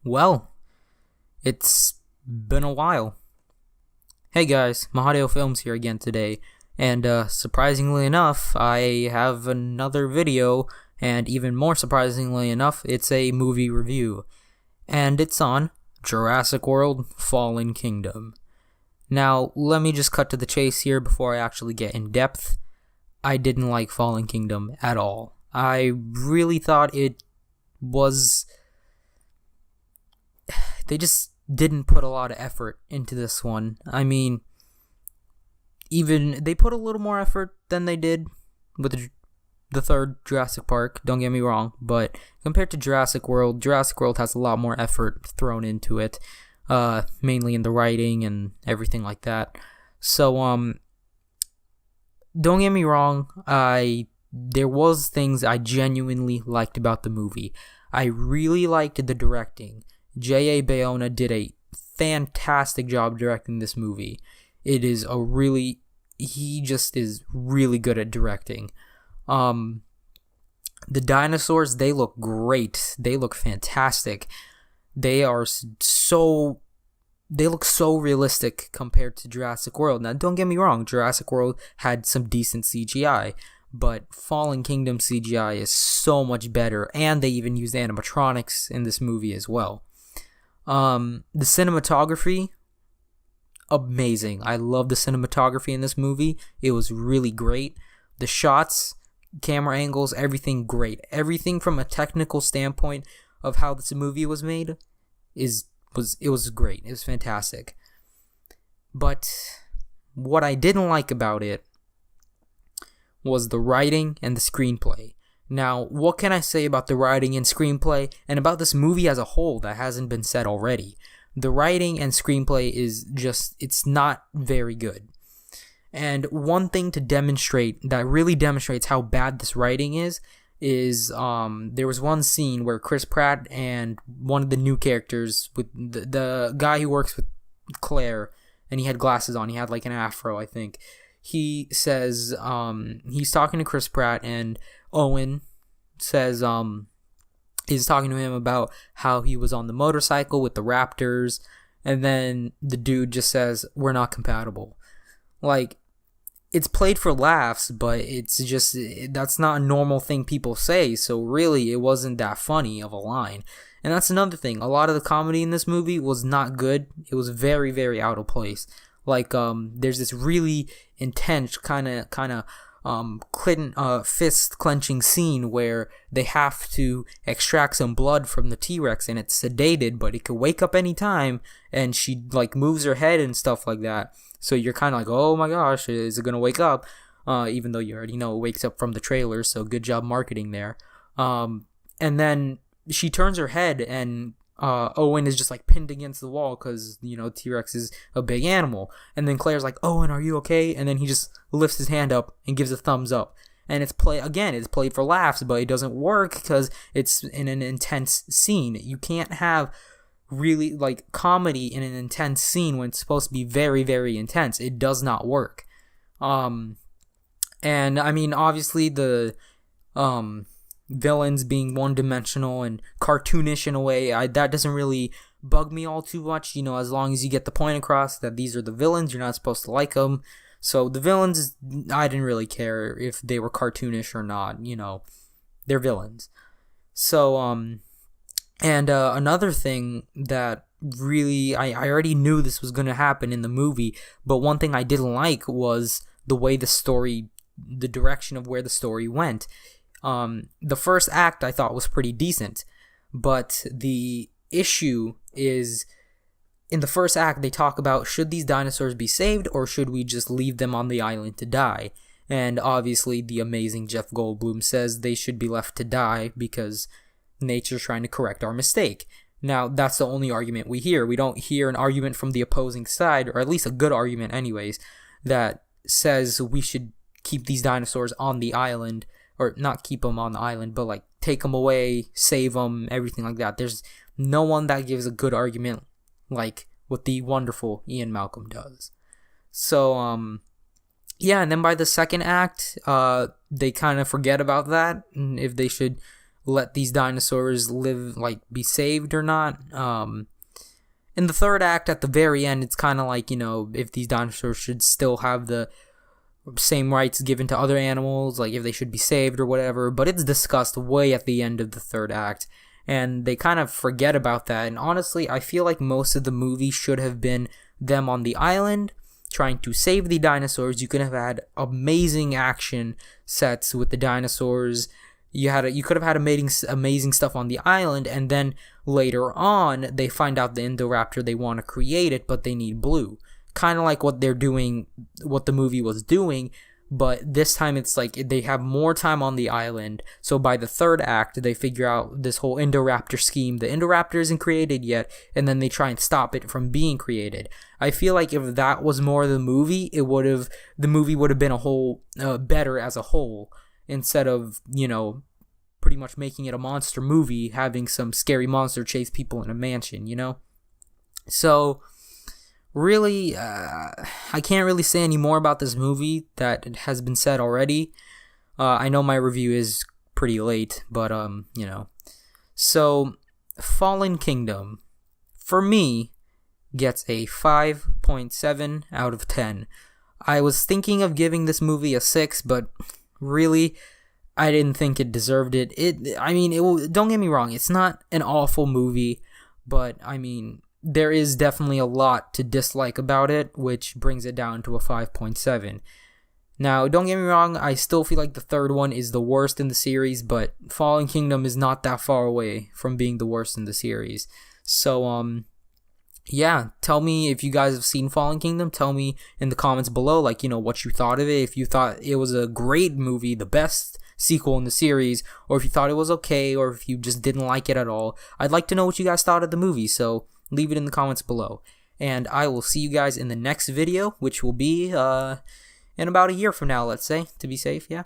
Well, it's been a while. Hey guys, Mahadeo Films here again today, and surprisingly enough, I have another video, and even more surprisingly enough, it's a movie review, and it's on Jurassic World Fallen Kingdom. Now, let me just cut to the chase here before I actually get in depth. I didn't like Fallen Kingdom at all. I really thought it was... They just didn't put a lot of effort into this one. I mean, even they put a little more effort than they did with the third Jurassic Park, don't get me wrong, but compared to Jurassic World has a lot more effort thrown into it, mainly in the writing and everything like that. So, don't get me wrong, there was things I genuinely liked about the movie. I really liked the directing. J.A. Bayona did a fantastic job directing this movie. He just is really good at directing. The dinosaurs, they look great. They look fantastic. They look so realistic compared to Jurassic World. Now, don't get me wrong, Jurassic World had some decent CGI, but Fallen Kingdom CGI is so much better, and they even used animatronics in this movie as well. The cinematography, amazing. I love the cinematography in this movie. It was really great. The shots, camera angles, everything great. Everything from a technical standpoint of how this movie was made was great. It was fantastic. But what I didn't like about it was the writing and the screenplay. Now, what can I say about the writing and screenplay and about this movie as a whole that hasn't been said already? The writing and screenplay it's not very good. And one thing to demonstrate that really demonstrates how bad this writing is there was one scene where Chris Pratt and one of the new characters, with the guy who works with Claire, and he had glasses on, he had like an afro, I think. He says, he's talking to Chris Pratt, and Owen says, he's talking to him about how he was on the motorcycle with the Raptors, and then the dude just says, "We're not compatible." Like, it's played for laughs, but that's not a normal thing people say, so really, it wasn't that funny of a line. And that's another thing, a lot of the comedy in this movie was not good. It was very, very out of place. Like, there's this really intense kind of fist clenching scene where they have to extract some blood from the T-Rex, and it's sedated, but it could wake up any time, and she like moves her head and stuff like that. So you're kind of like, oh my gosh, is it gonna wake up? Even though you already know it wakes up from the trailer, so good job marketing there. And then she turns her head, and Owen is just like pinned against the wall because, T-Rex is a big animal. And then Claire's like, "Owen, are you okay?" And then he just lifts his hand up and gives a thumbs up. And it's played for laughs, but it doesn't work because it's in an intense scene. You can't have really like comedy in an intense scene when it's supposed to be very, very intense. It does not work. And I mean, obviously the villains being one-dimensional and cartoonish in a way, that doesn't really bug me all too much, as long as you get the point across that these are the villains, you're not supposed to like them. So the villains, I didn't really care if they were cartoonish or not, they're villains. So, and another thing that really, I already knew this was going to happen in the movie, but one thing I didn't like was the way the direction of where the story went. The first act I thought was pretty decent, but the issue is in the first act they talk about, should these dinosaurs be saved or should we just leave them on the island to die? And obviously the amazing Jeff Goldblum says they should be left to die because nature's trying to correct our mistake. Now, that's the only argument we hear. We don't hear an argument from the opposing side, or at least a good argument anyways, that says we should keep these dinosaurs on the island, or not keep them on the island, but like take them away, save them, everything like that. There's no one that gives a good argument like what the wonderful Ian Malcolm does. So, yeah, and then by the second act, they kind of forget about that, and if they should let these dinosaurs live, like, be saved or not. In the third act, at the very end, it's kind of like, if these dinosaurs should still have the same rights given to other animals, like if they should be saved or whatever, but it's discussed way at the end of the third act, and they kind of forget about that. And honestly, I feel like most of the movie should have been them on the island trying to save the dinosaurs. You could have had amazing action sets with the dinosaurs. You could have had amazing stuff on the island, and then later on they find out the Indoraptor, they want to create it, but they need Blue. Kind of like what the movie was doing, but this time it's like they have more time on the island. So by the third act, they figure out this whole Indoraptor scheme. The Indoraptor isn't created yet, and then they try and stop it from being created. I feel like if that was more of the movie, the movie would have been a whole better as a whole, instead of pretty much making it a monster movie, having some scary monster chase people in a mansion. So really, I can't really say any more about this movie that has been said already. I know my review is pretty late, but So, Fallen Kingdom, for me, gets a 5.7 out of 10. I was thinking of giving this movie a 6, but really, I didn't think it deserved it. Don't get me wrong, it's not an awful movie, but there is definitely a lot to dislike about it, which brings it down to a 5.7. Now, don't get me wrong, I still feel like the third one is the worst in the series, but Fallen Kingdom is not that far away from being the worst in the series. So, yeah, tell me if you guys have seen Fallen Kingdom. Tell me in the comments below, what you thought of it. If you thought it was a great movie, the best sequel in the series, or if you thought it was okay, or if you just didn't like it at all. I'd like to know what you guys thought of the movie, so leave it in the comments below. And I will see you guys in the next video, which will be in about a year from now, let's say, to be safe, yeah.